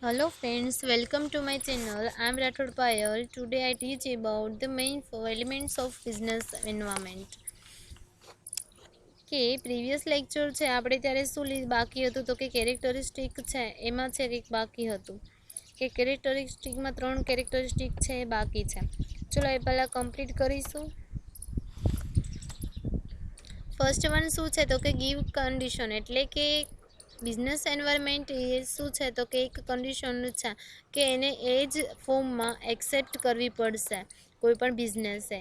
Hello friends, welcome to my channel. I am Rathod Payal. Today I teach about the main four elements of business environment. કે previous lecture છે આપણે ત્યારે શું બાકી હતું તો કે કેરેક્ટરિસ્ટિક છે એમાં છે કંઈક બાકી હતું કે કેરેક્ટરિસ્ટિકમાં 3 કેરેક્ટરિસ્ટિક છે બાકી છે. ચલો એ પહેલાં કમ્પ્લીટ કરીશું. ફર્સ્ટ વન શું છે તો કે ગીવ કન્ડિશન એટલે કે બિઝનેસ એન્વાયરમેન્ટ એ શું છે તો કે એક કન્ડિશન છે કે એને એ જ ફોર્મમાં એક્સેપ્ટ કરવી પડશે. કોઈ પણ બિઝનેસે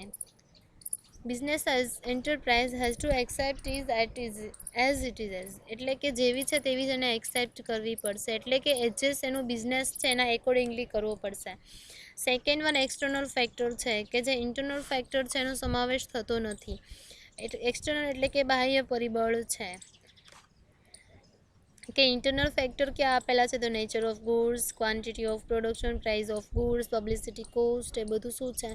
business enterprise has to accept is as it is એટલે કે જેવી છે તેવી જ એને એક્સેપ્ટ કરવી પડશે. એટલે કે એડજસ્ટ એનું બિઝનેસ છે એના એકોર્ડિંગલી કરવો પડશે. સેકન્ડ વન એક્સટર્નલ ફેક્ટર છે કે જે ઇન્ટરનલ ફેક્ટર છે એનો સમાવેશ થતો નથી. એક્સટર્નલ એટલે કે બાહ્ય પરિબળ છે કે ઇન્ટરનલ ફેક્ટર ક્યાં આપેલા છે તો nature of goods, quantity of production, price of goods, publicity cost, એ બધું શું છે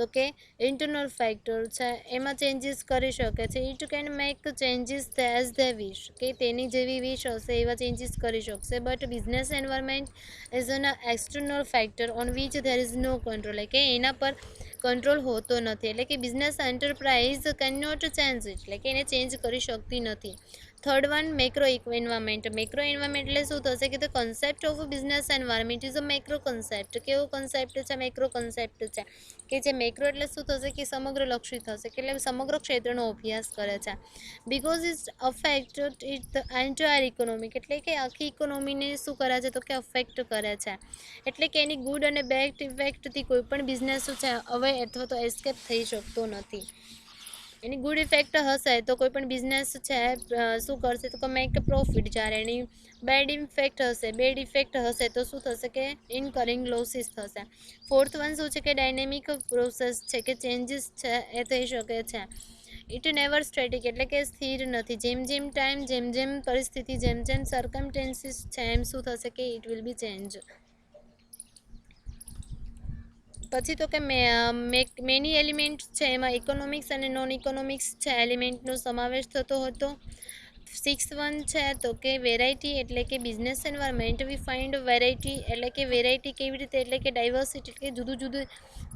તો કે ઇન્ટરનલ ફેક્ટર છે. એમાં ચેન્જીસ કરી શકે છે. It can make changes as they wish કે તેની જેવી વિશ હશે એવા ચેન્જીસ કરી શકશે. But business environment is an external factor on which there is no control કે એના પર કંટ્રોલ હોતો નથી. એટલે કે business enterprise can not change એટલે કે એને ચેન્જ કરી શકતી નથી. Third one macro environment. Macro environment એટલે શું થશે કે the concept of business environment is a macro concept. કેવો કન્સેપ્ટ છે? મેક્રો કન્સેપ્ટ છે કે જે મેક્રો એટલે શું થશે કે સમગ્ર લક્ષી થશે કે એટલે સમગ્ર ક્ષેત્રનો અભ્યાસ કરે છે. Because it's affect it the entire economic એટલે કે આખી ઇકોનોમીને શું કરે છે તો કે અફેક્ટ કરે છે. એટલે કે એની ગુડ અને બેડ ઇફેક્ટથી કોઈ પણ બિઝનેસ શું છે હવે અથવા તો એસ્કેપ થઈ શકતો નથી. એની ગુડ ઇફેક્ટ હશે તો કોઈ પણ બિઝનેસ છે શું કરશે તો મેક પ્રોફિટ. જ્યારે એની બેડ ઇફેક્ટ હશે તો શું થશે કે ઇનકરિંગ લોસીસ થશે. ફોર્થ વન શું છે કે ડાયનેમિક પ્રોસેસ છે કે ચેન્જીસ છે એ થઈ શકે છે. ઇટ નેવર સ્ટેટિક એટલે કે સ્થિર નથી. જેમ જેમ ટાઈમ જેમ જેમ પરિસ્થિતિ જેમ જેમ સર્કમટેન્સીસ છે એમ શું થશે કે ઇટ વિલ બી ચેન્જ. પછી તો કે મેની એલિમેન્ટ છે એમાં ઇકોનોમિક્સ અને નોન ઇકોનોમિક્સ છે એલિમેન્ટનો સમાવેશ થતો હતો. સિક્સ વન છે તો કે વેરાયટી એટલે કે બિઝનેસ એન્વાયરમેન્ટ વી ફાઇન્ડ વેરાયટી એટલે કે વેરાયટી કેવી રીતે એટલે કે ડાયવર્સિટી એટલે કે જુદું જુદું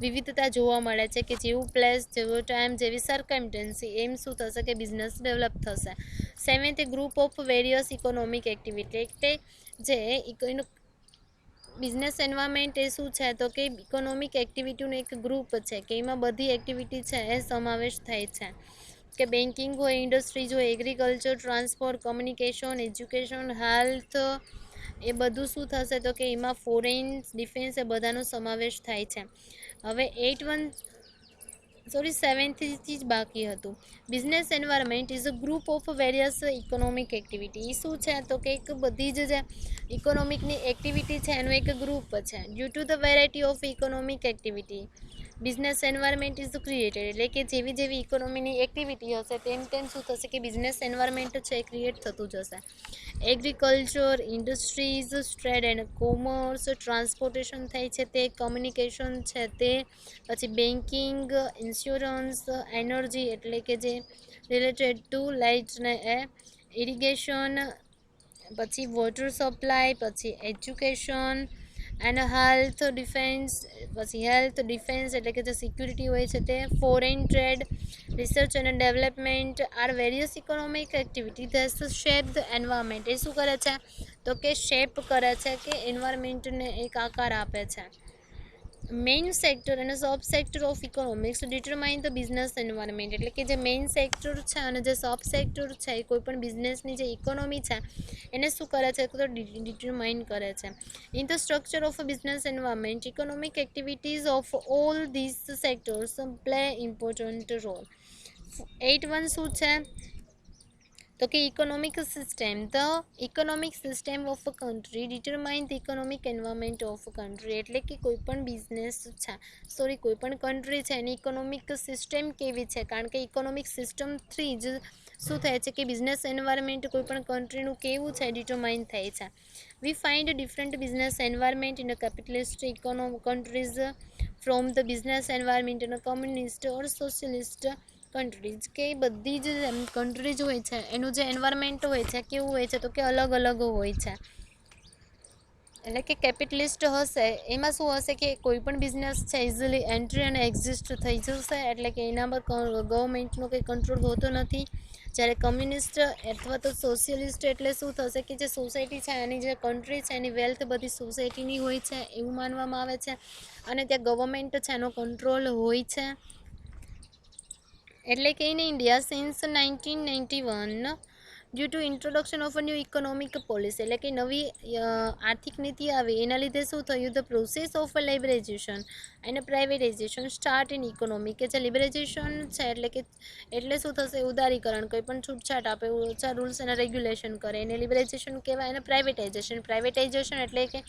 વિવિધતા જોવા મળે છે કે જેવું પ્લેસ જેવો ટાઈમ જેવી સર્કમટેન્સી એમ શું થશે કે બિઝનેસ ડેવલપ થશે. Seventh group of various economic activity એટલે જે બિઝનેસ એન્વાયરમેન્ટ એ શું છે તો કે ઇકોનોમિક એક્ટિવિટીનું એક ગ્રુપ છે કે એમાં બધી એક્ટિવિટી છે એ સમાવેશ થાય છે કે બેન્કિંગ હોય, ઇન્ડસ્ટ્રીઝ હોય, agriculture, transport, communication, education, health, એ બધું શું થશે તો કે એમાં ફોરેન ડિફેન્સ એ બધાનો સમાવેશ થાય છે. હવે સેવન્થથી જ બાકી હતું. Business environment is a group of various economic activity. એ શું છે તો કે એક બધી જ જે ઇકોનોમિકની એક્ટિવિટી છે એનું એક ગ્રુપ છે. Due to the variety of economic activity business environment is created એટલે કે જેવી જેવી ઇકોનોમીની એક્ટિવિટી હશે તેમ તેમ શું થશે કે બિઝનેસ એન્વાયરમેન્ટ છે એ ક્રિએટ થતું જશે. Agriculture, industries, trade and commerce, transportation થાય છે તે, કમ્યુનિકેશન છે તે, પછી બેન્કિંગ, ઇન્સ્યોરન્સ, એનર્જી એટલે કે જે રિલેટેડ ટુ લાઇટ ને ઇરિગેશન, પછી વોટર સપ્લાય, પછી એજ્યુકેશન એન્ડ હેલ્થ ડિફેન્સ એટલે કે જે સિક્યુરિટી હોય છે તે, ફોરેન ટ્રેડ, રિસર્ચ અને development are various economic activity these shape the environment. એ શું કરે છે તો કે શેપ કરે છે કે એન્વાયરમેન્ટને એક આકાર આપે છે. મેઇન સેક્ટર અને sub sector of economics determine the business environment એટલે કે જે મેઇન સેક્ટર છે અને જે સબ સેક્ટર છે એ કોઈ પણ બિઝનેસની જે ઇકોનોમી છે એને શું કરે છે તો ડિટરમાઇન કરે છે. In the structure of a business environment economic activities of all these sectors play important role. 8 શું છે તો કે economic system. The economic system of a country determine the economic environment of a country એટલે કે કોઈ પણ business છે કોઈ પણ કન્ટ્રી છે એની ઇકોનોમિક સિસ્ટમ કેવી છે કારણ કે ઇકોનોમિક સિસ્ટમથી જ શું થાય છે કે બિઝનેસ એન્વાયરમેન્ટ કોઈ પણ કન્ટ્રીનું કેવું છે ડિટરમાઇન થાય છે. વી find different business environment in a capitalist countries from the business environment in a communist or socialist countries કે બધી જ કન્ટ્રીઝ હોય છે એનું જે એન્વાયરમેન્ટ હોય છે કેવું હોય છે તો કે અલગ અલગ હોય છે. એટલે કે કેપિટલિસ્ટ હશે એમાં શું હશે કે કોઈ પણ બિઝનેસ છે ઇઝીલી એન્ટ્રી અને એક્ઝિસ્ટ થઈ જશે, એટલે કે એના પર ગવર્મેન્ટનો કંઈ કંટ્રોલ હોતો નથી. જ્યારે કમ્યુનિસ્ટ અથવા તો સોશિયલિસ્ટ એટલે શું થશે કે જે સોસાયટી છે એની જે કન્ટ્રી છે એની વેલ્થ બધી સોસાયટીની હોય છે એવું માનવામાં આવે છે, અને ત્યાં ગવર્મેન્ટ છે એનો કંટ્રોલ હોય છે. એટલે કે in India since 1991 due to introduction of a new economic policy, એટલે કે નવી આર્થિક નીતિ આવી એના લીધે શું થયું, ધ પ્રોસેસ ઓફ લિબરાઇઝેશન અને પ્રાઇવેટાઇઝેશન સ્ટાર્ટ ઇન ઇકોનોમી, કે જે લિબરાઇઝેશન છે એટલે શું થશે, ઉદારીકરણ, કોઈ પણ છૂટછાટ આપે, ઓછા રૂલ્સ અને રેગ્યુલેશન કરે એને લિબરાઇઝેશન કહેવાય. અને પ્રાઇવેટાઇઝેશન એટલે કે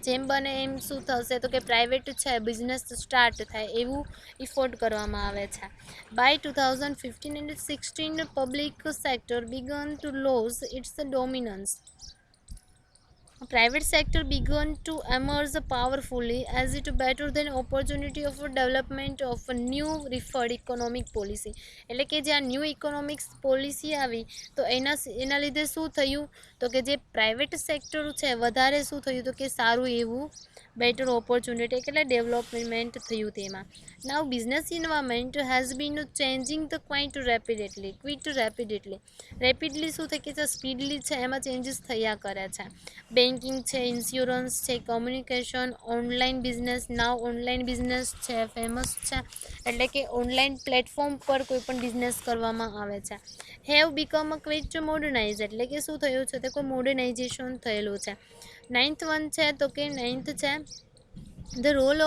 જેમ બને એમ શું થશે તો કે પ્રાઇવેટ છે બિઝનેસ સ્ટાર્ટ થાય એવું ઇફોર્ટ કરવામાં આવે છે. By 2015 and 16 public sector began to lose its dominance. Private sector began to emerge powerfully as it better than opportunity of development of a new referred economic policy. એટલે કે જે આ new economics policy આવી તો એના લીધે શું થયું તો કે જે પ્રાઇવેટ સેક્ટર છે વધારે શું થયું તો કે સારું એવું બેટર ઓપોર્ચ્યુનિટી એટલે ડેવલપમેન્ટ થયું તેમાં. Now business environment has been changing the quite rapidly શું થાય કે જે સ્પીડલી છે એમાં ચેન્જીસ થયા કરે છે. બેન્કિંગ છે, ઇન્સ્યોરન્સ છે, કમ્યુનિકેશન, ઓનલાઈન બિઝનેસ, નાવ ઓનલાઈન બિઝનેસ છે ફેમસ છે, એટલે કે ઓનલાઈન પ્લેટફોર્મ પર કોઈ પણ બિઝનેસ કરવામાં આવે છે. હેવ બીકમ અ ક્વિટ મોડર્નાઇઝ, એટલે કે શું થયું છે તો કોઈ મોડર્નાઇઝેશન થયેલું છે. નાઇન્થ છે તો કે નાઇન્થ છે the role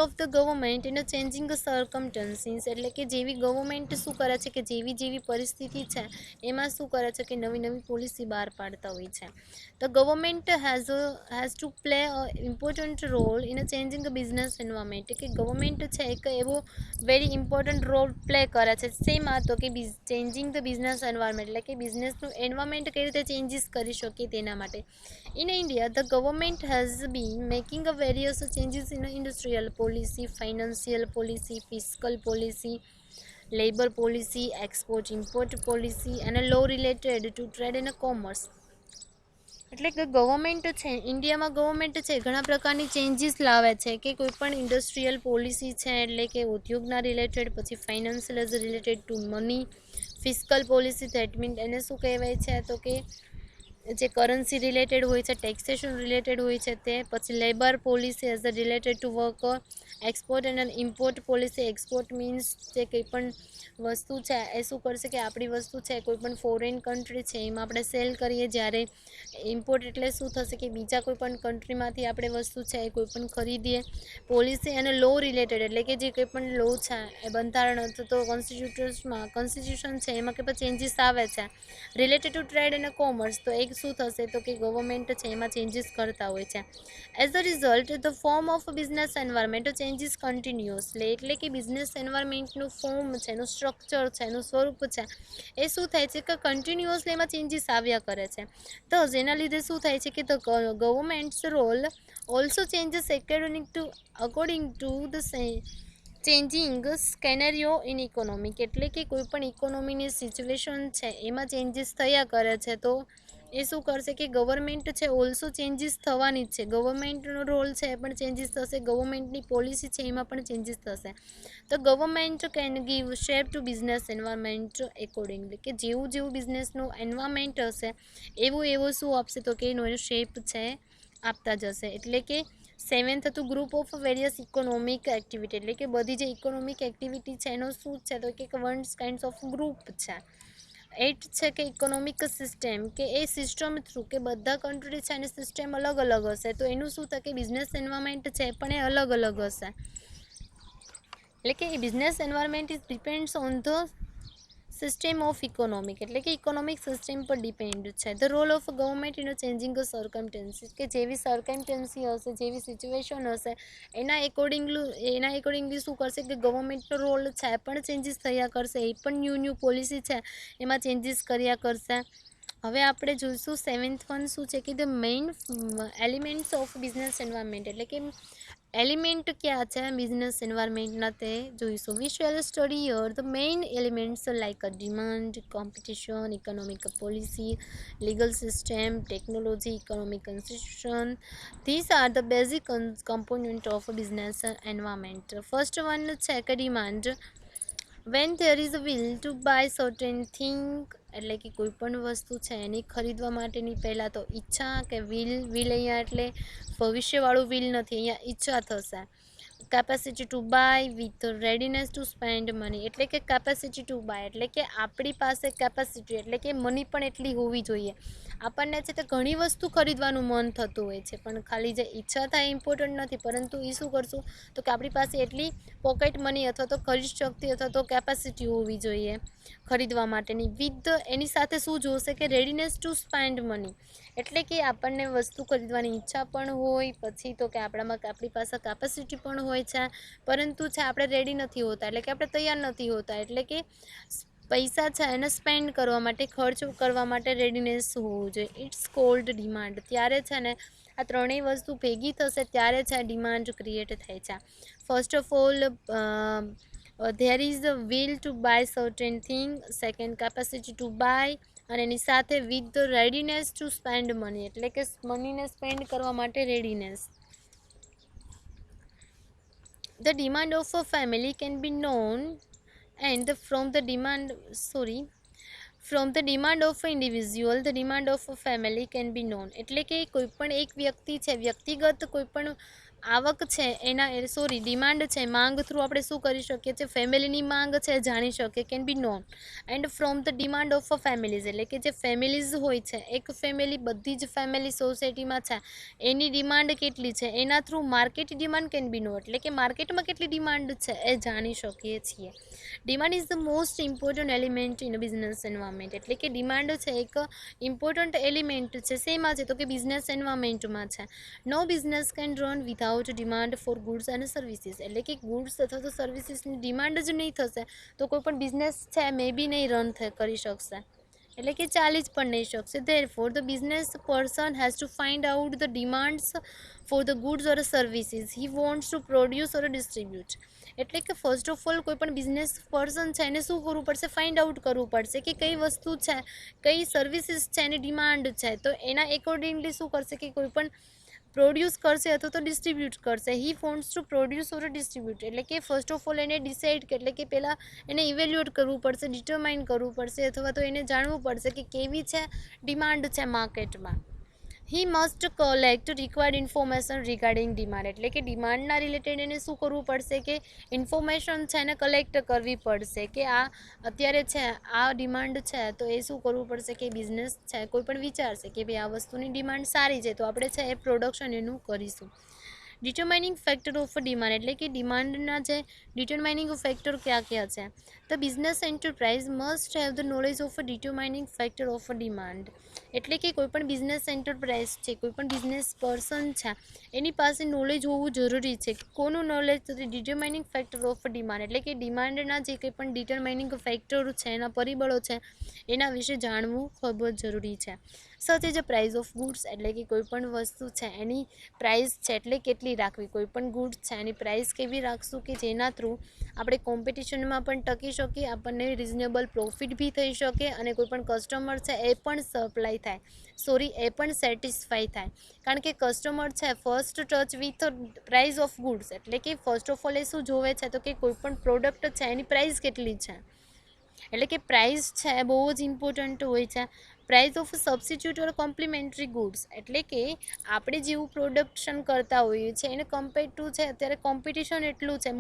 of the government in a changing circumstances, એટલે કે જેવી ગવર્મેન્ટ શું કરે છે કે જેવી પરિસ્થિતિ છે એમાં શું કરે છે કે નવી પોલિસી બહાર પાડતા હોય છે. The government has to play a important role in a changing business environment, કે ગવર્મેન્ટ છે એક એવો વેરી ઇમ્પોર્ટન્ટ રોલ પ્લે કરે છે. શેમાં તો કે ચેન્જિંગ ધ બિઝનેસ એન્વાયરમેન્ટ, એટલે કે બિઝનેસનું એન્વાયરમેન્ટ કઈ રીતે ચેન્જીસ કરી શકીએ તેના માટે. In India, the government has been making a various changes in industrial policy, financial policy, fiscal policy, labor policy, export-import policy, and a law related to trade and commerce. એટલે કે government છે ઇન્ડિયામાં government છે ઘણા પ્રકારની changes લાવે છે કે કોઈ પણ ઇન્ડસ્ટ્રીયલ પોલિસી છે એટલે કે ઉદ્યોગના રિલેટેડ, પછી financial as related to money, fiscal policy that mean એને શું કહેવાય છે તો કે જે કરન્સી રિલેટેડ હોય છે, ટેક્સેશન રિલેટેડ હોય છે તે, પછી labour policy as a related to worker, export and import policy. Export means જે કંઈ પણ વસ્તુ છે એ શું કરશે કે આપણી વસ્તુ છે કોઈ પણ ફોરેન કન્ટ્રી છે એમાં આપણે સેલ કરીએ, જ્યારે ઇમ્પોર્ટ એટલે શું થશે કે બીજા કોઈ પણ કન્ટ્રીમાંથી આપણે વસ્તુ છે એ કોઈ પણ ખરીદીએ. પોલિસી અને લો રિલેટેડ, એટલે કે જે કંઈ પણ લો છે એ બંધારણ અથવા તો કોન્સ્ટિટ્યુશન છે એમાં કંઈ પણ ચેન્જીસ આવે છે. રિલેટેડ ટુ ટ્રેડ અને કોમર્સ, તો એક શું થશે તો કે ગવર્મેન્ટ છે એમાં ચેન્જીસ કરતા હોય છે. As a result the form of business environment changes continuously, એટલે કે બિઝનેસ એન્વાયરમેન્ટનું ફોર્મ છે, એનું સ્ટ્રક્ચર છે, એનું સ્વરૂપ છે એ શું થાય છે કે કન્ટિન્યુઅસલી એમાં ચેન્જીસ આવ્યા કરે છે. તો જેના લીધે શું થાય છે કે the government's role also changes according to the changing scenario in economic, એટલે કે કોઈ પણ ઇકોનોમીની સિચ્યુએશન છે એમાં ચેન્જીસ થયા કરે છે. તો એ શું કરશે કે ગવર્મેન્ટ છે ઓલ્સો ચેન્જીસ થવાની જ છે, ગવર્મેન્ટનો રોલ છે એ પણ ચેન્જીસ થશે, ગવર્મેન્ટની પોલિસી છે એમાં પણ ચેન્જીસ થશે. તો government can give shape to business environment accordingly, કે જેવું બિઝનેસનું એન્વાયરમેન્ટ હશે એવું શું આપશે તો કે એનો શેપ છે આપતા જશે. એટલે કે સેવન્થ હતું group of various economic activity, એટલે કે બધી જે ઇકોનોમિક એક્ટિવિટી છે એનો શું છે તો કે વન્સ કાઇન્ડ્સ ઓફ ગ્રુપ છે. 8 છે કે ઇકોનોમિક સિસ્ટમ, કે એ સિસ્ટમ થ્રુ કે બધા કન્ટ્રી છે અને સિસ્ટમ અલગ હશે તો એનું શું થાય કે બિઝનેસ એન્વાયરમેન્ટ છે પણ એ અલગ હશે. એટલે કે business environment is depends on the system of economic, એટલે કે ઇકોનોમિક સિસ્ટમ પર ડિપેન્ડ છે. The role of government in changing circumstances, કે જેવી સર્કમસ્ટન્સી હશે, જેવી સિચ્યુએશન હશે એના એકોર્ડિંગલી શું કરશે કે ગવર્મેન્ટનો રોલ છે પણ ચેન્જીસ થયા કરશે, એ પણ ન્યૂ પોલિસી છે એમાં ચેન્જીસ કર્યા કરશે. હવે આપણે જોઈશું 7th વન શું છે કે the main elements of business environment, એટલે કે એલિમેન્ટ ક્યાં છે બિઝનેસ એન્વાયરમેન્ટના તે જોઈશું. We shall study here the main elements like a demand, competition, economic policy, legal system, technology, economic institution. These are the basic component of business environment. First one છે કે demand. When there is a will to buy certain thing, એટલે કે કોઈ પણ વસ્તુ છે એની ખરીદવા માટેની પહેલાં તો ઈચ્છા કે વિલ અહીંયા એટલે ભવિષ્યવાળું વિલ નથી, અહીંયા ઈચ્છા થશે. Capacity to buy with readiness to spend money, એટલે કે કેપેસિટી ટુ બાય એટલે કે આપણી પાસે કેપેસિટી એટલે કે મની પણ એટલી હોવી જોઈએ. આપણને છે તે ઘણી વસ્તુ ખરીદવાનું મન થતું હોય છે, પણ ખાલી જે ઈચ્છા થાય ઇમ્પોર્ટન્ટ નથી, પરંતુ એ શું કરશું તો કે આપણી પાસે એટલી પોકેટ મની અથવા તો ખરીદ શક્તિ અથવા તો કેપેસિટી હોવી જોઈએ ખરીદવા માટેની. વિથ એની સાથે શું જોશે કે રેડીનેસ ટુ સ્પેન્ડ મની, એટલે કે આપણને વસ્તુ ખરીદવાની ઈચ્છા પણ હોય, પછી તો કે આપણી પાસે કેપેસિટી પણ હોય છે, પરંતુ છે આપણે રેડી નથી હોતા, એટલે કે આપણે તૈયાર નથી હોતા, એટલે કે પૈસા છે એને સ્પેન્ડ કરવા માટે, ખર્ચ કરવા માટે રેડીનેસ હોવું જોઈએ. It's called demand. ત્યારે છે ને આ ત્રણેય વસ્તુ ભેગી થશે ત્યારે છે ડિમાન્ડ ક્રિએટ થાય છે. First of all there is the will to buy certain thing, second capacity to buy, અને એની સાથે with the readiness to spend money, એટલે કે મનીને સ્પેન્ડ કરવા માટે readiness. The demand of a family can be known, and from the demand of an individual the demand of a family can be known, એટલે કે કોઈ પણ એક વ્યક્તિ છે, વ્યક્તિગત કોઈ પણ આવક છે એના ડિમાન્ડ છે, માંગ થ્રુ આપણે શું કરી શકીએ છીએ, ફેમિલીની માંગ છે જાણી શકીએ, can be non. And from the demand of a families, એટલે કે જે ફેમિલીઝ હોય છે, એક ફેમિલી બધી જ ફેમિલી સોસાયટીમાં છે એની ડિમાન્ડ કેટલી છે એના through market demand can be know, એટલે કે માર્કેટમાં કેટલી ડિમાન્ડ છે એ જાણી શકીએ છીએ. Demand is the most important element in business environment, એટલે કે ડિમાન્ડ છે એક ઇમ્પોર્ટન્ટ એલિમેન્ટ છે, શેમાં છે તો કે બિઝનેસ એન્વાયરમેન્ટમાં છે. No business can run without demand for goods and services, એટલે કે ગુડ્સ અથવા તો સર્વિસીસની ડિમાન્ડ જ નહીં થશે તો કોઈ પણ બિઝનેસ છે મે બી નહીં રન કરી શકશે, એટલે કે ચાલી જ પણ નહીં શકશે. Therefore the business person has to find out the demands for the goods or services he wants to produce or distribute, એટલે કે ફર્સ્ટ ઓફ ઓલ કોઈ પણ બિઝનેસ પર્સન છે એને શું કરવું પડશે, ફાઇન્ડ આઉટ કરવું પડશે કે કઈ વસ્તુ છે, કઈ સર્વિસીસ છે એની ડિમાન્ડ છે, તો એના એકોર્ડિંગલી શું કરશે કે કોઈ પણ પ્રોડ્યુસ કરશે અથવા તો ડિસ્ટ્રીબ્યુટ કરશે. He wants to produce or distribute, એટલે કે ફર્સ્ટ ઓફ ઓલ એને ડિસાઇડ એટલે કે પહેલાં એને ઇવેલ્યુએટ કરવું પડશે, ડિટરમાઇન કરવું પડશે, અથવા તો એને જાણવું પડશે કે કેવી છે ડિમાન્ડ છે માર્કેટમાં. He must collect required information regarding demand, એટલે કે ડિમાન્ડના રિલેટેડ એને શું કરવું પડશે કે ઇન્ફોર્મેશન છે એને કલેક્ટ કરવી પડશે કે આ અત્યારે છે આ ડિમાન્ડ છે, તો એ શું કરવું પડશે કે બિઝનેસ છે કોઈ પણ વિચારશે કે ભાઈ આ વસ્તુની ડિમાન્ડ સારી છે તો આપણે છે એ પ્રોડક્શન એનું કરીશું. ડિટરમાઇનિંગ ફેક્ટર ઓફ ડિમાન્ડ, એટલે કે ડિમાન્ડના જે ડિટરમાઇનિંગ ફેક્ટર ક્યાં ક્યાં છે. The business enterprise must have the knowledge of determining factor of demand, એટલે કે કોઈ પણ બિઝનેસ એન્ટરપ્રાઇઝ છે, કોઈ પણ બિઝનેસ પર્સન છે એની પાસે નોલેજ હોવું જરૂરી છે. કોનું નોલેજ, તો ડિટરમાઇનિંગ ફેક્ટર ઓફ ડિમાન્ડ, એટલે કે ડિમાન્ડના જે કંઈ પણ ડિટરમાઇનિંગ ફેક્ટરો છે એના પરિબળો છે એના વિશે જાણવું ખૂબ જ જરૂરી છે. Such is a price of goods, એટલે કે કોઈ પણ વસ્તુ છે એની પ્રાઇસ છે એટલે કેટલી રાખવી, કોઈ પણ ગુડ્સ છે એની પ્રાઇસ કેવી રાખશું કે જેના થ્રુ આપણે કોમ્પિટિશનમાં પણ ટકી શકીએ, આપણને રિઝનેબલ પ્રોફિટ બી થઈ શકે, અને કોઈ પણ કસ્ટમર છે એ પણ સપ્લાય થાય એ પણ સેટિસ્ફાય થાય. કારણ કે કસ્ટમર છે first touch with price of goods, એટલે કે ફર્સ્ટ ઓફ ઓલ એ શું જોવે છે તો કે કોઈ પણ પ્રોડક્ટ છે એની પ્રાઇસ કેટલી છે, એટલે કે પ્રાઇસ છે એ બહુ જ ઇમ્પોર્ટન્ટ હોય છે. Price of substitute or complementary goods, એટલે કે આપણે જેવું પ્રોડક્શન કરતા હોઈએ છીએ એને કમ્પેર ટુ છે અત્યારે કોમ્પિટિશન એટલું છે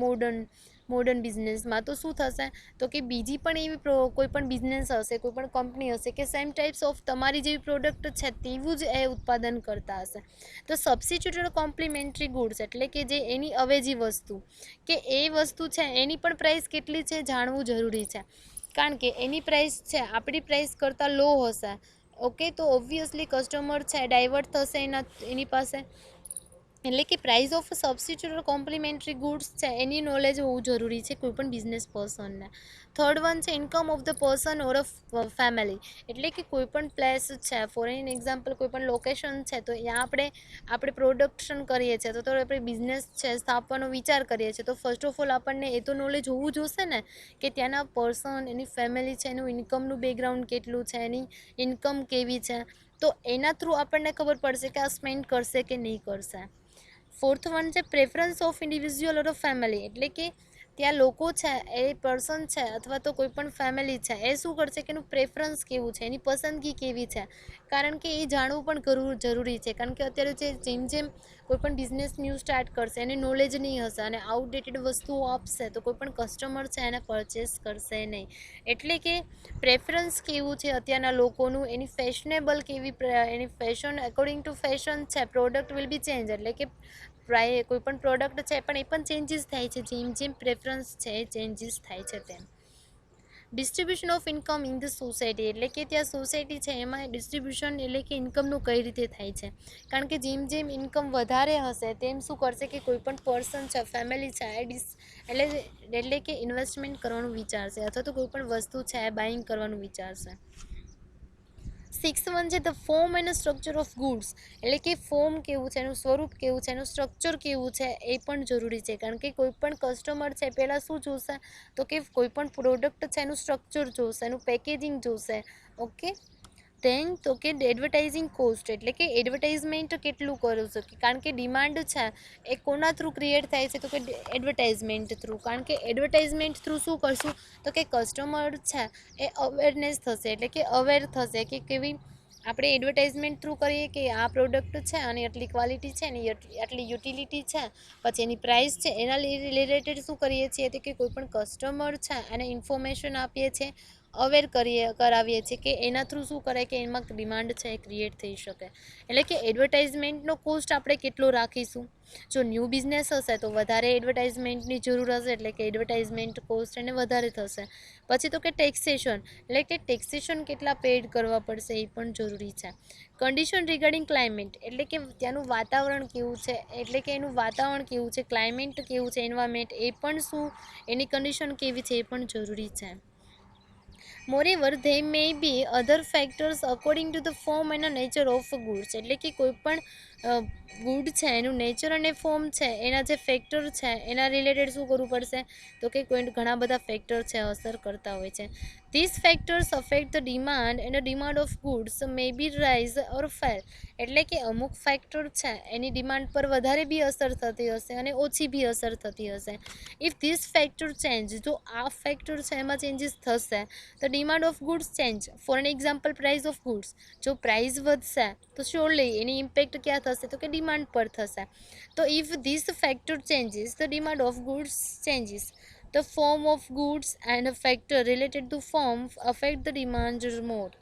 મોડર્ન બિઝનેસમાં, તો શું થશે તો કે બીજી પણ એવી કોઈ પણ બિઝનેસ હશે, કોઈ પણ કંપની હશે કે સેમ ટાઈપ્સ ઓફ તમારી જેવી પ્રોડક્ટ છે તેવું જ એ ઉત્પાદન કરતા હશે. તો સબસ્ટિટ્યૂટ ઓર કોમ્પ્લિમેન્ટરી ગુડ્સ, એટલે કે જે એની અવેજી વસ્તુ કે એ વસ્તુ છે એની પણ પ્રાઇસ કેટલી છે જાણવું જરૂરી છે. કારણ કે એની પ્રાઇસ છે આપણી પ્રાઇસ કરતાં લો હશે, ઓકે, તો ઓબ્વિયસલી કસ્ટમર છે ડાયવર્ટ થશે એની પાસે, એટલે કે price of substitute complimentary goods છે એની નોલેજ હોવું જરૂરી છે કોઈપણ બિઝનેસ પર્સનને. થર્ડ વન છે income of the person or a family, એટલે કે કોઈપણ પ્લેસ છે, ફોર એન એક્ઝામ્પલ કોઈપણ લોકેશન છે તો ત્યાં આપણે પ્રોડક્શન કરીએ છીએ તો આપણે બિઝનેસ છે સ્થાપવાનો વિચાર કરીએ છીએ તો ફર્સ્ટ ઓફ ઓલ આપણને એ તો નોલેજ હોવું જોશે ને કે ત્યાંના પર્સન, એની ફેમિલી છે, એનું ઇન્કમનું બેકગ્રાઉન્ડ કેટલું છે, એની ઇન્કમ કેવી છે, તો એના થ્રુ આપણને ખબર પડશે કે આ સ્પેન્ડ કરશે કે નહીં કરશે. ફોર્થ વન છે preference of individual or family, એટલે કે ત્યાં લોકો છે એ પર્સન છે અથવા તો કોઈ પણ ફેમિલી છે એ શું કરશે કે એનું પ્રેફરન્સ કેવું છે, એની પસંદગી કેવી છે, કારણ કે એ જાણવું પણ જરૂરી છે. કારણ કે અત્યારે જેમ જેમ કોઈ પણ બિઝનેસ ન્યૂ સ્ટાર્ટ કરશે એને નોલેજ નહીં હશે અને આઉટડેટેડ વસ્તુઓ આપશે તો કોઈ પણ કસ્ટમર છે એને પરચેસ કરશે નહીં. એટલે કે પ્રેફરન્સ કેવું છે અત્યારના લોકોનું, એની ફેશનેબલ કેવી, એની ફેશન એકોર્ડિંગ ટુ ફેશન છે, પ્રોડક્ટ વિલ બી ચેન્જ, એટલે કે કોઈ પણ પ્રોડક્ટ છે પણ એ પણ ચેન્જીસ થાય છે જેમ જેમ પ્રેફરન્સ છે એ ચેન્જીસ થાય છે તેમ. Distribution of income in the society, એટલે કે ત્યાં સોસાયટી છે એમાં ડિસ્ટ્રીબ્યુશન એટલે કે ઇન્કમનું કઈ રીતે થાય છે, કારણ કે જેમ જેમ ઇન્કમ વધારે હશે તેમ શું કરશે કે કોઈ પણ પર્સન છે, ફેમિલી છે એટલે કે ઇન્વેસ્ટમેન્ટ કરવાનું વિચારશે અથવા તો કોઈ પણ વસ્તુ છે એ બાઇંગ કરવાનું વિચારશે. સિક્સ વન છે the form and structure of goods, એટલે કે ફોર્મ કેવું છે, એનું સ્વરૂપ કેવું છે, એનું સ્ટ્રક્ચર કેવું છે એ પણ જરૂરી છે. કારણ કે કોઈ પણ કસ્ટમર છે પહેલાં શું જોશે તો કે કોઈ પણ પ્રોડક્ટ છે એનું સ્ટ્રક્ચર જોશે, એનું પેકેજિંગ જોશે. ઓકે, ધેન તો કે એડવર્ટાઇઝિંગ કોસ્ટ, એટલે કે એડવર્ટાઇઝમેન્ટ કેટલું કરું છું, કારણ કે ડિમાન્ડ છે એ કોના થ્રુ ક્રિએટ થાય છે તો કે એડવર્ટાઇઝમેન્ટ થ્રુ. કારણ કે એડવર્ટાઇઝમેન્ટ થ્રુ શું કરશું તો કે કસ્ટમર છે એ અવેરનેસ થશે, એટલે કે અવેર થશે કે કેવી આપણે એડવર્ટાઇઝમેન્ટ થ્રુ કરીએ કે આ પ્રોડક્ટ છે અને એટલી ક્વોલિટી છે ને આટલી યુટિલિટી છે, પછી એની પ્રાઇસ છે, એના રિલેટેડ શું કરીએ છીએ તો કે કોઈ પણ કસ્ટમર છે એને ઇન્ફોર્મેશન આપીએ છીએ, અવેર કરાવીએ છીએ કે એના થ્રુ શું કરે કે એમાં ડિમાન્ડ છે એ ક્રિએટ થઈ શકે. એટલે કે એડવર્ટાઇઝમેન્ટનો કોસ્ટ આપણે કેટલો રાખીશું, જો ન્યૂ બિઝનેસ હશે તો વધારે એડવર્ટાઇઝમેન્ટની જરૂર હશે એટલે કે એડવર્ટાઇઝમેન્ટ કોસ્ટ એને વધારે થશે. પછી તો કે ટેક્સેશન, એટલે કે ટેક્સેશન કેટલા પેડ કરવા પડશે એ પણ જરૂરી છે. કન્ડિશન રિગાર્ડિંગ ક્લાઇમેટ, એટલે કે ત્યાંનું વાતાવરણ કેવું છે, એટલે કે એનું વાતાવરણ કેવું છે, ક્લાઇમેટ કેવું છે, એન્વાયરમેન્ટ એ પણ શું, એની કન્ડિશન કેવી છે એ પણ જરૂરી છે. Moreover they may be other factors according to the form and nature of goods, એટલે કે કોઈ પણ ગુડ છે એનું નેચર અને ફોર્મ છે એના જે ફેક્ટર છે એના રિલેટેડ શું કરવું પડશે તો કે કોઈ ઘણા બધા ફેક્ટર છે અસર કરતા હોય છે. These factors affect the demand and demand of goods may be rise or fall, એટલે કે અમુક ફેક્ટર છે એની ડિમાન્ડ પર વધારે બી અસર થતી હશે અને ઓછી બી અસર થતી હશે. ઇફ ધીસ ફેક્ટર ચેન્જ, જો આ ફેક્ટર છે એમાં ચેન્જીસ થશે તો demand of goods change. For an example price of goods, જો પ્રાઇસ વધશે તો શ્યોરલી એની ઇમ્પેક્ટ ક્યાં થશે તો કે ડિમાન્ડ પર થશે. તો if this factor changes the demand of goods changes. The form of goods and a factor related to form affect the demand more,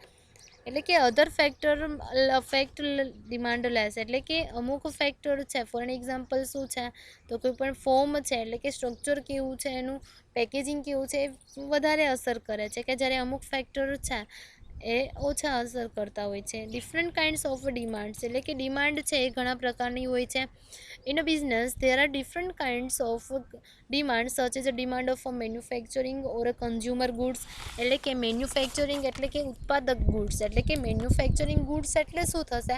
એટલે કે અધર ફેક્ટર અફેક્ટ ડિમાન્ડ લેસ, એટલે કે અમુક ફેક્ટર છે ફોર એન એક્ઝામ્પલ શું છે તો કોઈ પણ ફોર્મ છે એટલે કે સ્ટ્રક્ચર કેવું છે, એનું પેકેજિંગ કેવું છે એ વધારે અસર કરે છે કે જ્યારે અમુક ફેક્ટર છે એ ઓછા અસર કરતા હોય છે. ડિફરન્ટ કાઇન્ડ્સ ઓફ ડિમાન્ડ્સ, એટલે કે ડિમાન્ડ છે એ ઘણા પ્રકારની હોય છે. In a business there are different kinds of demand such as a demand of a manufacturing or a consumer goods, એટલે કે મેન્યુફેક્ચરિંગ એટલે કે ઉત્પાદક ગુડ્સ, એટલે કે મેન્યુફેક્ચરિંગ ગુડ્સ એટલે શું થશે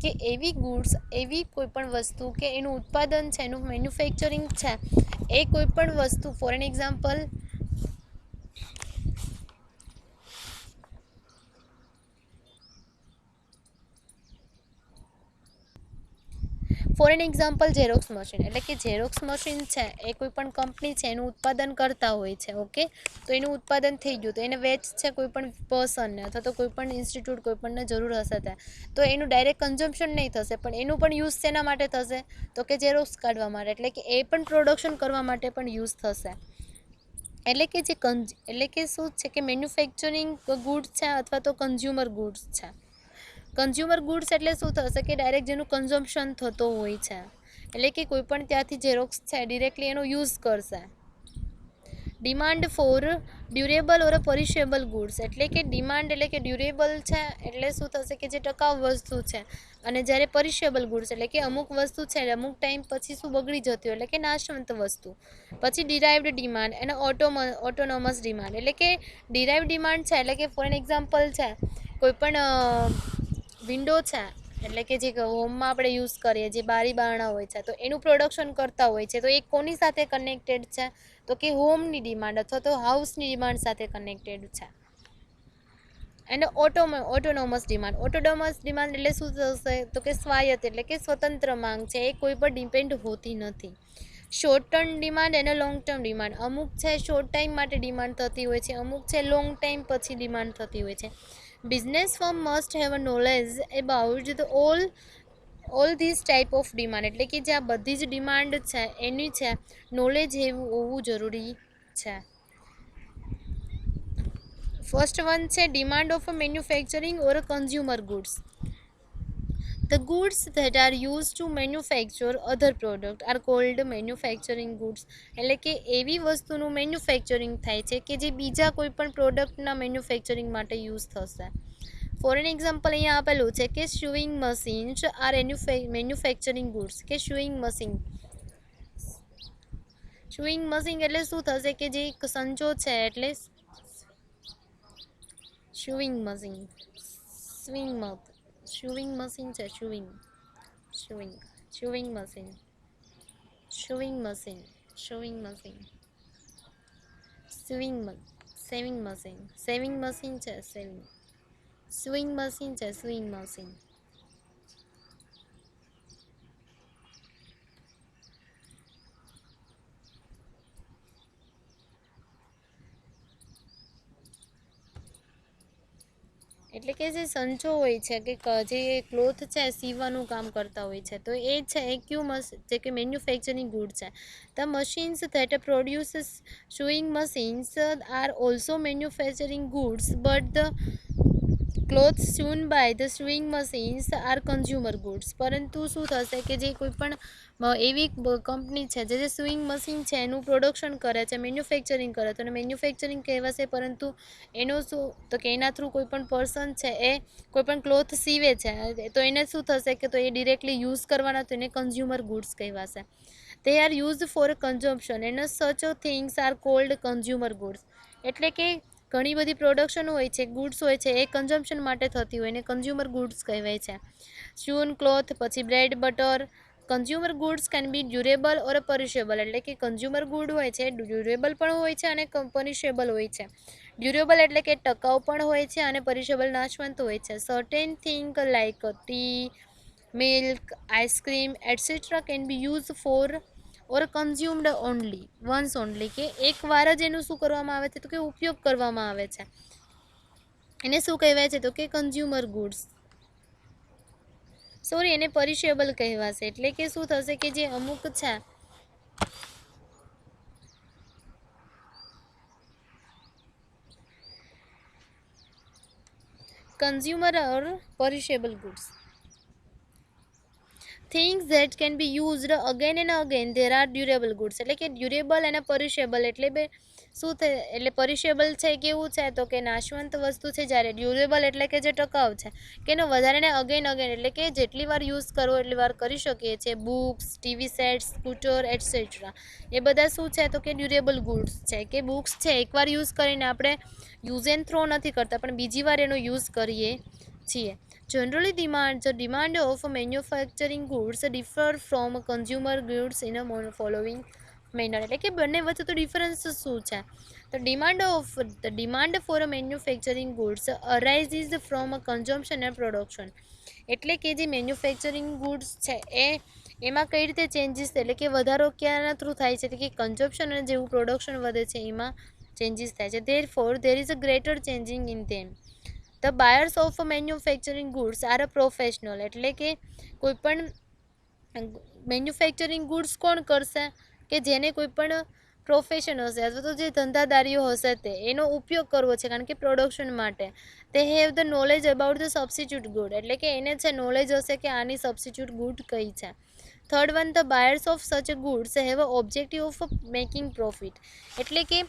કે એવી ગુડ્સ, એવી કોઈ પણ વસ્તુ કે એનું ઉત્પાદન છે, એનું મેન્યુફેક્ચરિંગ છે એ કોઈ પણ વસ્તુ for an example Xerox machine, એટલે કે ઝેરોક્સ મશીન છે એ કોઈ પણ કંપની છે એનું ઉત્પાદન કરતા હોય છે. ઓકે, તો એનું ઉત્પાદન થઈ ગયું તો એને વેચ છે કોઈ પણ પર્સનને અથવા તો કોઈ પણ ઇન્સ્ટિટ્યૂટ કોઈ પણને જરૂર હશે ત્યાં, તો એનું ડાયરેક્ટ કન્ઝમ્પશન નહીં થશે પણ એનું પણ યુઝ શેના માટે થશે તો કે ઝેરોક્સ કાઢવા માટે, એટલે કે એ પણ પ્રોડક્શન કરવા માટે પણ યુઝ થશે. એટલે કે એટલે કે શું છે કે મેન્યુફેક્ચરિંગ ગુડ્સ છે અથવા તો કન્ઝ્યુમર ગુડ્સ છે. કન્ઝ્યુમર ગુડ્સ એટલે શું થશે કે ડાયરેક્ટ જેનું કન્ઝમ્પશન થતો હોય છે, એટલે કે કોઈ પણ ત્યાંથી ઝેરોક્સ છે ડિરેક્ટલી એનો યુઝ કરશે. Demand four durable or perishable goods, એટલે કે ડિમાન્ડ એટલે કે ડ્યુરેબલ છે એટલે શું થશે કે જે ટકાઉ વસ્તુ છે, અને જ્યારે પરિશેબલ ગુડ્સ એટલે કે અમુક વસ્તુ છે અમુક ટાઈમ પછી શું બગડી જતી હોય એટલે કે નાશવંત વસ્તુ. પછી ડિરાઇવ્ડ ડિમાન્ડ અને ઓટોનોમસ ડિમાન્ડ, એટલે કે ડિરાઇવ ડિમાન્ડ છે એટલે કે ફોર એન એક્ઝામ્પલ છે કોઈ પણ વિન્ડો છે એટલે કે જે હોમમાં આપણે યુઝ કરીએ જે બારી બારણા હોય છે તો એનું પ્રોડક્શન કરતા હોય છે તો એ કોની સાથે કનેક્ટેડ છે તો કે હોમની ડિમાન્ડ અથવા તો હાઉસની ડિમાન્ડ સાથે કનેક્ટેડ છે. અને ઓટોનોમસ ડિમાન્ડ એટલે શું થશે તો કે સ્વાયત્ત એટલે કે સ્વતંત્ર માંગ છે, એ કોઈ પર ડિપેન્ડ હોતી નથી. શોર્ટ ટર્મ ડિમાન્ડ અને લોંગ ટર્મ ડિમાન્ડ, અમુક છે શોર્ટ ટાઈમ માટે ડિમાન્ડ થતી હોય છે, અમુક છે લોંગ ટાઈમ પછી ડિમાન્ડ થતી હોય છે. Business firm must have a knowledge about the all this type of demand, એટલે કે જે આ બધી જ ડિમાન્ડ છે એની છે નોલેજ હોવું જરૂરી છે. ફર્સ્ટ વન છે demand of a manufacturing or a consumer goods. The goods that are used to manufacture other product are called manufacturing goods, એટલે કે એવી વસ્તુનું મેન્યુફેક્ચરિંગ થાય છે કે જે બીજા કોઈ પણ પ્રોડક્ટના મેન્યુફેક્ચરિંગ માટે યુઝ થશે. ફોર એન એક્ઝામ્પલ અહીંયા આપેલું છે કે શુઇંગ મશીન્સ આર મેન્યુફેક્ચરિંગ ગુડ્સ, કે શુઇંગ મશીન એટલે શું થશે કે જે સંચો છે એટલે શુઇંગ મશીન છે સ્વિંગ મશીન. એટલે કે જે સંચો હોય છે કે જે ક્લોથ છે સીવવાનું કામ કરતા હોય છે તો એ છે એ જે કે મેન્યુફેક્ચરિંગ ગુડ છે. The machines that produce sewing machines are also manufacturing goods but the clothes sewn by the sewing machines are consumer goods. પરંતુ શું થશે કે જે કોઈ પણ એવી કંપની છે જે સ્વિંગ મશીન છે એનું પ્રોડક્શન કરે છે, મેન્યુફેક્ચરિંગ કરે છે અને મેન્યુફેક્ચરિંગ કહેવાશે, પરંતુ એનું શું તો કે એના થ્રુ કોઈ પણ પર્સન છે એ કોઈ પણ ક્લોથ સીવે છે તો એને શું થશે કે તો એ ડિરેક્ટલી યુઝ કરવાના તો એને કન્ઝ્યુમર ગુડ્સ કહેવાશે. they are used for consumption and such things are called consumer goods, એટલે કે ઘણી બધી પ્રોડક્શન હોય છે ગુડ્સ હોય છે એ કન્ઝમ્પશન માટે થતી હોય એને કન્ઝ્યુમર ગુડ્સ કહેવાય છે. સ્યુન ક્લોથ, પછી bread butter. Consumer goods can be durable or perishable, એટલે કે કન્ઝ્યુમર ગુડ હોય છે ડ્યુરેબલ પણ હોય છે અને પરિશેબલ હોય છે. ડ્યુરેબલ એટલે કે ટકાઉ પણ હોય છે અને પરિશેબલ નાશવંત હોય છે. Certain thing like tea, milk, ice cream etcetera can be use for or consumed once only, કે એકવાર જ એનું શું કરવામાં આવે છે તો કે ઉપયોગ કરવામાં આવે છે, એને શું કહેવાય છે તો કે કન્ઝ્યુમર ગુડ્સ. એને પરિશેબલ કહેવાશે, એટલે કે શું થશે કે જે અમુક છે consumer or perishable goods. Things that can be used again and again there are durable goods, એટલે કે ડ્યુરેબલ અને પરિશેબલ એટલે બે શું થાય, એટલે પરિશેબલ છે કેવું છે તો કે નાશવંત વસ્તુ છે, જ્યારે ડ્યુરેબલ એટલે કે જે ટકાઉ છે કે એનો વધારે અગેન એટલે કે જેટલી વાર યુઝ કરવો એટલી વાર કરી શકીએ છીએ. Books, TV set, scooter etcetera એ બધા શું છે તો કે ડ્યુરેબલ ગુડ્સ છે, કે બુક્સ છે એકવાર યુઝ કરીને આપણે યુઝ એન્ડ થ્રો નથી કરતા પણ બીજી વાર એનો યુઝ કરીએ છીએ. Generally, the demand of manufacturing goods differ from consumer goods in a following manner, એટલે કે બંને વચ્ચે તો ડિફરન્સ શું છે તો the demand for a manufacturing goods arises from a consumption and production, એટલે કે જે મેન્યુફેક્ચરિંગ ગુડ્સ છે એમાં કઈ રીતે ચેન્જીસ એટલે કે વધારો ક્યાંના થ્રુ થાય છે કે કન્ઝમ્પશન અને જેવું પ્રોડક્શન વધે છે એમાં ચેન્જીસ થાય છે. therefore there is a greater changing in them. The buyers of manufacturing goods are a professional, એટલે કે કોઈ પણ મેન્યુફેક્ચરિંગ ગુડ્સ કોણ કરશે કે જેને કોઈ પણ પ્રોફેશન હશે અથવા તો જે ધંધાદારીઓ હશે તે એનો ઉપયોગ કરવો છે કારણ કે પ્રોડક્શન માટે. તે have the knowledge about the substitute good, એટલે કે એને છે નોલેજ હશે કે આની સબસ્ટિટ્યૂટ ગુડ કઈ છે. Third one the buyers of સચ goods have a objective of making profit, એટલે કે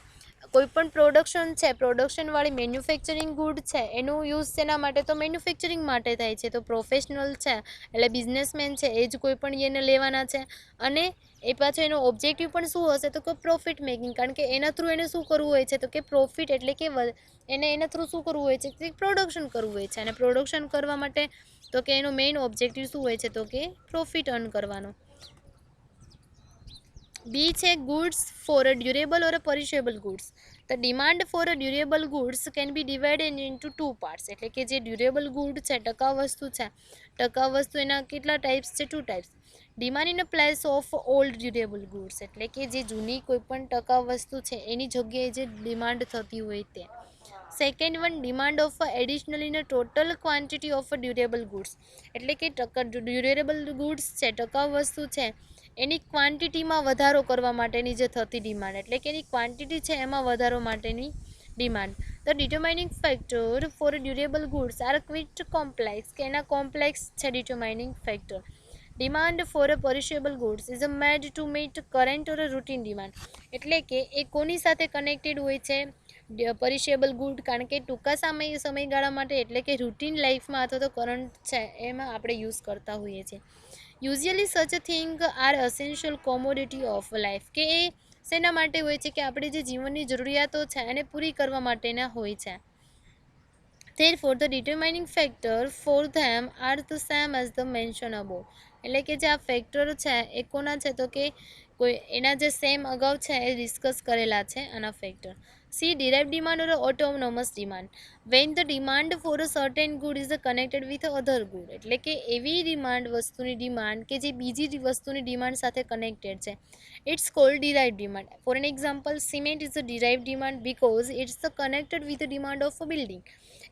કોઈ પણ પ્રોડક્શન છે, પ્રોડક્શનવાળી મેન્યુફેક્ચરિંગ ગુડ છે, એનું યુઝ શેના માટે? તો મેન્યુફેક્ચરિંગ માટે થાય છે. તો પ્રોફેશનલ છે એટલે બિઝનેસમેન છે એ જ કોઈ પણ એને લેવાના છે. અને એ પાછો એનો ઓબ્જેક્ટિવ પણ શું હશે? તો કે પ્રોફિટ મેકિંગ. કારણ કે એના થ્રુ એને શું કરવું હોય છે? તો કે પ્રોફિટ એટલે કે એના થ્રુ શું કરવું હોય છે? કે પ્રોડક્શન કરવું હોય છે. અને પ્રોડક્શન કરવા માટે તો કે એનો મેઇન ઓબ્જેક્ટિવ શું હોય છે? તો કે પ્રોફિટ અર્ન કરવાનો. B છે goods for a durable or a perishable goods. The demand for a durable goods can be divided into two parts. એટલે કે જે ડ્યુરેબલ ગુડ છે, ટકાઉ વસ્તુ છે, ટકાઉ વસ્તુ એના કેટલા ટાઈપ્સ છે? 2 types. Demand in a place of old durable goods એટલે કે જે જૂની કોઈ પણ ટકાઉ વસ્તુ છે એની જગ્યાએ જે ડિમાન્ડ થતી હોય તે. Second one, demand of additional in a total quantity of durable goods એટલે કે ડ્યુરેબલ ગુડ્સ છે, ટકાઉ વસ્તુ છે, એની ક્વોન્ટિટીમાં વધારો કરવા માટેની જે થતી ડિમાન્ડ એટલે કે એની ક્વોન્ટિટી છે એમાં વધારો માટેની demand. The determining factor for durable goods are quite complex કે એના કોમ્પ્લેક્સ છે determining factor. Demand for a perishable goods is a made to meet current or routine demand એટલે કે એ કોની સાથે કનેક્ટેડ હોય છે? Perishable good. કારણ કે ટૂંકા સમયગાળા માટે એટલે કે રૂટીન લાઈફમાં અથવા તો કરંટ છે એમાં આપણે યુઝ કરતા હોઈએ છીએ. Usually such a thing are essential commodity of life કે એ શેના માટે હોય છે? કે આપણે જે જીવનની જરૂરિયાતો છે એને પૂરી કરવા માટેના હોય છે. Therefore, the determining factor for them are the same as the mentioned above. એટલે કે જે આ ફેક્ટર છે એ કોના છે? તો કે કોઈ એના જે સેમ અગાઉ છે એ ડિસ્કસ કરેલા છે આના factor. C derived demand or autonomous demand. When the demand for a certain good is connected with other good એટલે કે એવી ડિમાન્ડ, વસ્તુની ડિમાન્ડ કે જે બીજી વસ્તુની ડિમાન્ડ સાથે કનેક્ટેડ છે. It's called derived demand. For an example, cement is a derived demand because it's connected with demand of a building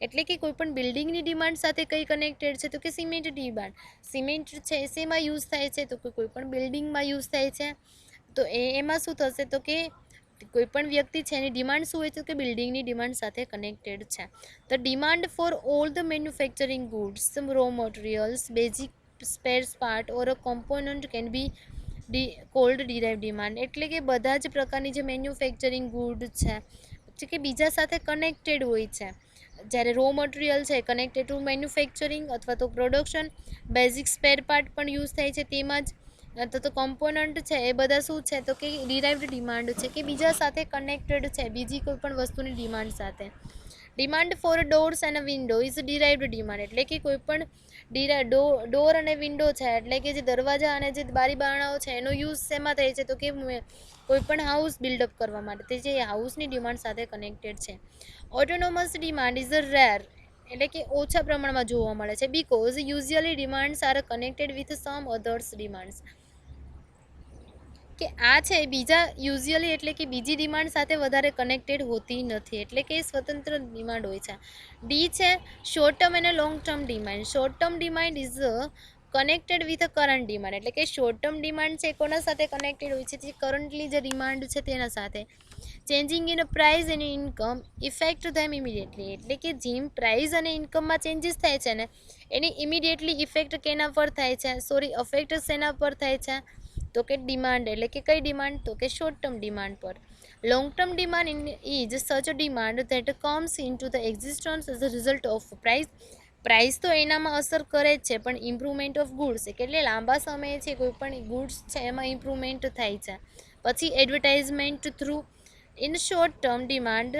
એટલે કે કોઈ પણ બિલ્ડિંગની ડિમાન્ડ સાથે કઈ કનેક્ટેડ છે? તો કે સિમેન્ટ ડિમાન્ડ. સિમેન્ટ છે શેમાં યુઝ થાય છે? તો કે કોઈ પણ બિલ્ડિંગમાં યુઝ થાય છે. તો એમાં શું થશે? તો કે કોઈ પણ વ્યક્તિ છે એની ડિમાન્ડ શું હોય? તો કે બિલ્ડિંગની ડિમાન્ડ સાથે કનેક્ટેડ છે. The demand for all the manufacturing goods, raw materials, basic spares part or a component can be called derived demand એટલે કે બધા જ પ્રકારની જે મેન્યુફેક્ચરિંગ ગુડ છે કે બીજા સાથે કનેક્ટેડ હોય છે. જ્યારે રો મટીરિયલ છે કનેક્ટેડ ટુ મેન્યુફેક્ચરિંગ અથવા તો પ્રોડક્શન, બેઝિક સ્પેર પાર્ટ પણ યુઝ થાય છે તેમાં જ, અથવા તો કોમ્પોનન્ટ છે એ બધા શું છે? તો કે ડિરાઇવ્ડ ડિમાન્ડ છે કે બીજા સાથે કનેક્ટેડ છે, બીજી કોઈ પણ વસ્તુની ડિમાન્ડ સાથે. Demand for doors and window is derived demand એટલે કે કોઈ પણ ડોર અને વિન્ડો છે એટલે કે જે દરવાજા અને જે બારી બારણાઓ છે એનો યુઝ શેમાં થાય છે? તો કે કોઈ પણ હાઉસ બિલ્ડઅપ કરવા માટે, તે જે હાઉસની ડિમાન્ડ સાથે કનેક્ટેડ છે. Autonomous demand is a rare એટલે કે ઓછા પ્રમાણમાં જોવા મળે છે because usually demands are connected with some others demands કે આ છે બીજા યુઝ્યુઅલી એટલે કે બીજી ડિમાન્ડ સાથે વધારે કનેક્ટેડ હોતી નથી એટલે કે સ્વતંત્ર ડિમાન્ડ હોય છે. ડી છે શોર્ટ ટર્મ અને long term demand. Short term demand is connected with current demand એટલે કે શોર્ટ ટર્મ ડિમાન્ડ છે કોના સાથે કનેક્ટેડ હોય છે? જે કરન્ટલી જે ડિમાન્ડ છે તેના સાથે. ચેન્જિંગ ઇન પ્રાઇસ અને ઇન્કમ ઇફેક્ટ ધેમ ઇમિડિયેટલી એટલે કે જેમ પ્રાઇસ અને ઇન્કમમાં ચેન્જીસ થાય છે ને એની ઇમિડિયેટલી ઇફેક્ટ કેના પર થાય છે? અફેક્ટ શેના પર થાય છે? તો કે ડિમાન્ડ એટલે કે કઈ ડિમાન્ડ? તો કે શોર્ટ ટર્મ ડિમાન્ડ પર. લોંગ ટર્મ ડિમાન્ડ ઇઝ સચ અ demand that comes in to the existence as a result of price તો એનામાં અસર કરે જ છે પણ ઇમ્પ્રુવમેન્ટ ઓફ ગુડ્સ એટલે લાંબા સમયે છે કોઈ પણ ગુડ્સ છે એમાં ઇમ્પ્રુવમેન્ટ થાય છે. પછી advertisement through. In short term demand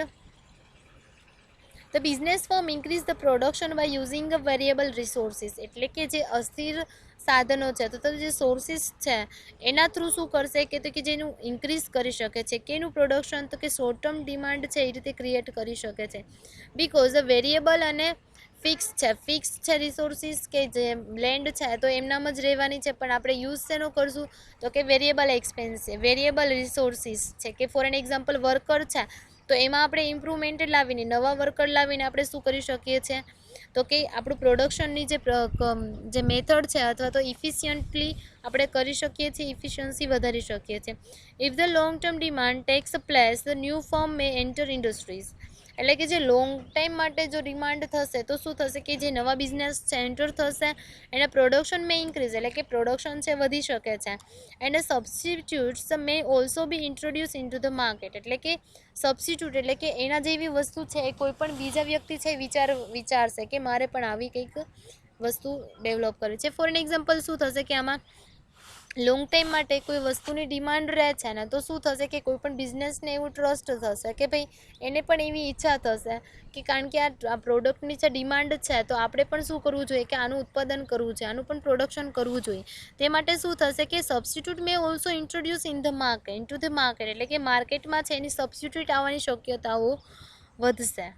the business firm increase the production by using variable resources એટલે કે જે અસ્થિર સાધનો છે તો જે સોર્સિસ છે એના થ્રુ શું કરશે? કે તો કે જેનું ઇન્ક્રીઝ કરી શકે છે કેનું પ્રોડક્શન? તો કે શોર્ટ ટર્મ ડિમાન્ડ છે એ રીતે ક્રિએટ કરી શકે છે. બીકોઝ વેરિયેબલ અને ફિક્સ છે રિસોર્સિસ કે જે લેન્ડ છે તો એમનામ જ રહેવાની છે પણ આપણે યુઝ શેનો કરશું? તો કે વેરિયેબલ એક્સપેન્સ છે, વેરિયેબલ રિસોર્સિસ છે કે ફોર એન એક્ઝામ્પલ વર્કર છે તો એમાં આપણે ઇમ્પ્રુવમેન્ટ લાવીને નવા વર્કર લાવીને આપણે શું કરી શકીએ છીએ? તો કે આપણું પ્રોડક્શનની જે મેથડ છે અથવા તો ઇફિશિયન્ટલી આપણે કરી શકીએ છીએ, ઇફિશિયન્સી વધારી શકીએ છીએ. If the long term demand tax place the new firm May enter industries એટલે કે જે લોંગ ટાઈમ માટે જો ડિમાન્ડ થશે તો શું થશે કે જે નવા બિઝનેસ છે એન્ટર થશે એના પ્રોડક્શન મે ઇન્ક્રીઝ, એટલે કે પ્રોડક્શન છે વધી શકે છે. And substitutes may also be introduce in to the market, એટલે કે સબસ્ટિટ્યુટ એટલે કે એના જેવી વસ્તુ છે એ કોઈ પણ બીજા વ્યક્તિ છે વિચારશે કે મારે પણ આવી કંઈક વસ્તુ ડેવલપ કરવી છે. ફોર એન એક્ઝામ્પલ શું થશે કે આમાં લોંગ ટાઈમ માટે કોઈ વસ્તુની ડિમાન્ડ રહે છે ને તો શું થશે કે કોઈ પણ બિઝનેસને એવું ટ્રસ્ટ થશે કે ભાઈ એને પણ એવી ઈચ્છા થશે કે કારણ કે આ પ્રોડક્ટની જે ડિમાન્ડ છે તો આપણે પણ શું કરવું જોઈએ કે આનું ઉત્પાદન કરવું છે, આનું પણ પ્રોડક્શન કરવું જોઈએ. તે માટે શું થશે કે substitute May also introduce in the market, એટલે કે માર્કેટમાં છે એની સબસ્ટિટ્યુટ આવવાની શક્યતાઓ વધશે.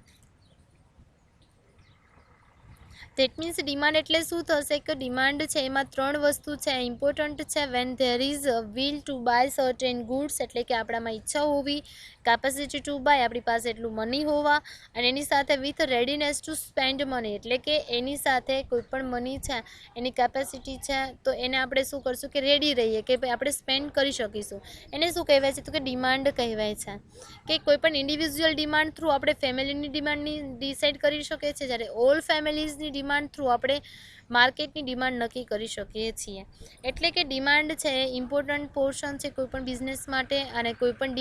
દેટ મીન્સ ડિમાન્ડ એટલે શું થશે કે ડિમાન્ડ છે એમાં 3 વસ્તુ છે ઇમ્પોર્ટન્ટ છે. When there is will to buy certain goods, એટલે કે આપણામાં ઈચ્છા હોવી, કેપેસિટી ટુ બાય આપણી પાસે એટલું મની હોવા, અને એની સાથે with readiness to spend money, એટલે કે એની સાથે કોઈ પણ મની છે એની કેપેસિટી છે તો એને આપણે શું કરશું કે રેડી રહીએ કે ભાઈ આપણે સ્પેન્ડ કરી શકીશું. એને શું કહેવાય છે તો કે ડિમાન્ડ કહેવાય છે. કે કોઈ પણ ઇન્ડિવિજ્યુઅલ ડિમાન્ડ થ્રુ આપણે ફેમિલીની ડિમાન્ડની ડિસાઇડ કરી શકીએ છીએ, જ્યારે ઓલ ફેમિલીઝની ડિમાન્ડ થ્રુ આપણે માર્કેટની ડિમાન્ડ નક્કી કરી શકીએ છીએ. એટલે કે ડિમાન્ડ છે એ ઇમ્પોર્ટન્ટ પોર્શન છે કોઈપણ બિઝનેસ માટે, અને કોઈપણ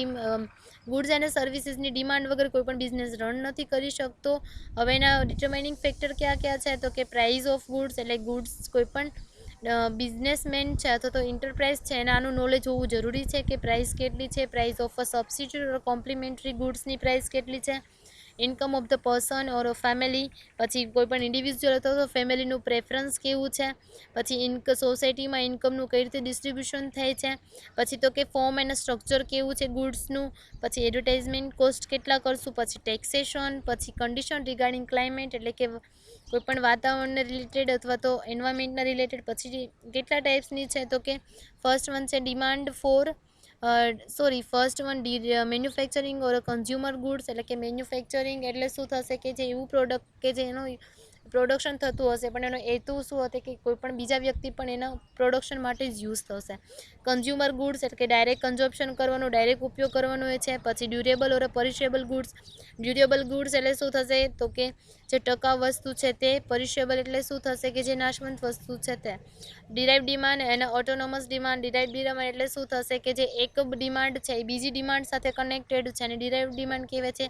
ગુડ્સ અને સર્વિસીસની ડિમાન્ડ વગર કોઈપણ બિઝનેસ રન નથી કરી શકતો. હવે એના ડિટર્માઇનિંગ ફેક્ટર કયા કયા છે તો કે પ્રાઇસ ઓફ ગુડ્સ, એટલે ગુડ્સ કોઈપણ બિઝનેસમેન છે અથવા તો એન્ટરપ્રાઇઝ છે એના આનું નોલેજ હોવું જરૂરી છે કે પ્રાઇસ કેટલી છે, price of a substitute complementary ગુડ્સની પ્રાઇસ કેટલી છે, income of the person or family, પછી કોઈપણ ઇન્ડિવિજ્યુઅલ અથવા તો ફેમિલીનું પ્રેફરન્સ કેવું છે, પછી સોસાયટીમાં ઇન્કમનું કઈ રીતે ડિસ્ટ્રીબ્યુશન થાય છે, પછી તો કે ફોર્મ અને સ્ટ્રક્ચર કેવું છે ગુડ્સનું, પછી એડવર્ટાઇઝમેન્ટ કોસ્ટ કેટલા કરશું, પછી ટેક્સેશન, પછી કન્ડિશન રિગાર્ડિંગ ક્લાઇમેટ, એટલે કે કોઈપણ વાતાવરણને રિલેટેડ અથવા તો એન્વાયરમેન્ટના રિલેટેડ, પછી કેટલા ટાઈપ્સની છે તો કે ફર્સ્ટ વન છે demand for first one manufacturing or consumer goods, એટલે કે મેન્યુફેક્ચરિંગ એટલે શું થશે કે જે એવું પ્રોડક્ટ કે જે એનું પ્રોડક્શન થતું હશે પણ એનો હેતુ શું હશે કે કોઈ પણ બીજા વ્યક્તિ પણ એના પ્રોડક્શન માટે જ યુઝ થશે. કન્ઝ્યુમર ગુડ્સ એટલે કે ડાયરેક્ટ કન્ઝપ્શન કરવાનું, ડાયરેક્ટ ઉપયોગ કરવાનો હોય છે. પછી durable or perishable goods, durable goods એટલે શું થશે તો કે જે ટકાઉ વસ્તુ છે તે, પરિશેબલ એટલે શું થશે કે જે નાશવંત વસ્તુ છે તે. ડિરાઇવ ડિમાન્ડ અને ઓટોનોમસ ડિમાન્ડ, ડિરાઇવ ડિમાન્ડ એટલે શું થશે કે જે એક ડિમાન્ડ છે એ બીજી ડિમાન્ડ સાથે કનેક્ટેડ છે, અને ડિરાઇવ ડિમાન્ડ કહેવાય છે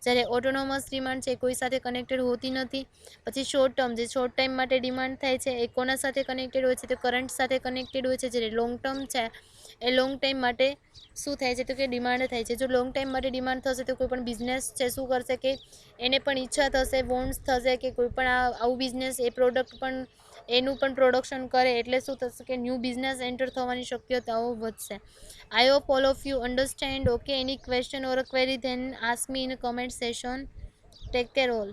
જ્યારે ઓટોનોમસ ડિમાન્ડ છે કોઈ સાથે કનેક્ટેડ હોતી નથી. પછી શોર્ટ ટર્મ, જે શોર્ટ ટાઈમ માટે ડિમાન્ડ થાય છે એ કોના સાથે કનેક્ટેડ હોય છે તો કરંટ સાથે કનેક્ટેડ હોય છે. જ્યારે લોંગ ટર્મ છે એ લોંગ ટાઈમ માટે શું થાય છે તો કે ડિમાન્ડ થાય છે. જો લોંગ ટાઈમ માટે ડિમાન્ડ થશે તો કોઈ પણ બિઝનેસ છે શું કરશે કે એને પણ ઈચ્છા થશે, વોન્ટ્સ થશે કે કોઈ પણ આવું બિઝનેસ એ પ્રોડક્ટ પણ એનું પણ પ્રોડક્શન કરે, એટલે શું થશે કે ન્યૂ બિઝનેસ એન્ટર થવાની શક્યતાઓ વધશે. I hope all of you understand. Okay, any question or query then ask me in comment session. Take care all.